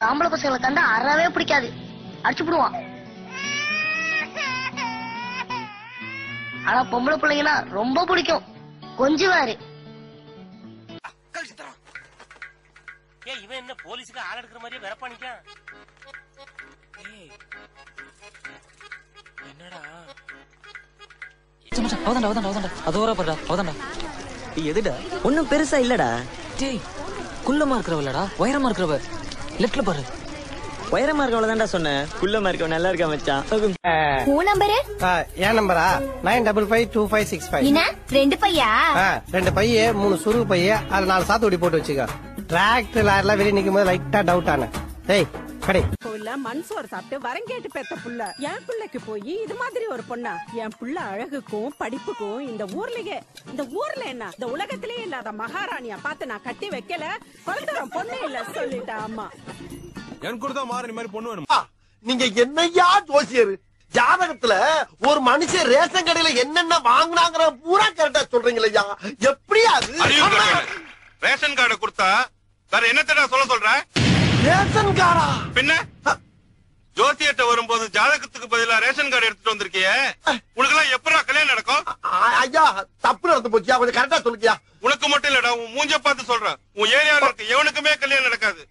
ஆம்பளை பசங்களை கண்டா அறவே பிடிக்காது, அடிச்சு விடுவான். ஆனா பொம்பளை பிள்ளைங்கன்னா ரொம்ப பிடிக்கும், கொஞ்சுவாரு. இவன் என்ன போலீஸுக்கு ஆள் எடுக்கிற மாதிரியே வெறப்பானிக்கான். என்னடா எதுடா ஒன்னும் பெருசா இல்லடா. டேய் குள்ளமா இருக்கிறவளடா, உயரமா இருக்கிறவ லெஃப்ட்ல பாரு. உயரமா இருக்கவளதான்டா சொன்னேன், குள்ளமா இருக்கவ நல்லா இருக்கா மச்சான். உன் நம்பரு? என் நம்பரா 95552565. என்ன 2 பையா? 2 பைய 3 சுருக்கு பைய, அது 4 சாத்துக்குடி போட்டு வச்சுக்க. டிராக்டர் லாரிலாம் வெளியே நிக்கும் போது லைட்டா டவுட் ஆன. டேய் கடை மன்சோர் சாப்பிட்டு வரங்கேட்டு பெத்த புள்ள என் பிள்ளைக்கு போய் இது மாதிரி ஒரு பொண்ணா? என் புள்ள அழகுக்கும் படிப்புக்கும் இந்த ஊர்ல என்ன இந்த உலகத்திலேயே இல்லாத மகாராணியா பார்த்து நான் கட்டி வைக்கல. குழந்தை பொண்ணு இல்ல சொல்லிட்டா அம்மா. என் கூட தான் மாறி மாதிரி பொண்ணு வேணுமா? நீங்க என்னையா ஜோசியர்? ஜாதகத்துல ஒரு மனுஷன் ரேஷன் கடையில என்னென்ன வாங்கினாங்கிற பூரா கரெக்டா சொல்றீங்களா? எப்படியா ரேஷன் கார்டு கொடுத்தா வேற என்னத்தடா சொல்ற? ரேஷன் கார்டா? பின்ன ஜோசியர்ட்ட வரும்போது ஜாதகத்துக்கு பதிலா ரேஷன் கார்டு எடுத்துட்டு வந்திருக்கியே, உனக்கு எல்லாம் எப்படா கல்யாணம் நடக்கும்? ஐயா தப்பு நடந்து போச்சியா, கொஞ்சம் கரெக்டா சொல்லுக்கியா. உனக்கு மட்டும் இல்லடா, உன் மூஞ்ச பார்த்து சொல்றேன், உன் ஏரியால இருக்க எவனுக்குமே கல்யாணம் நடக்காது.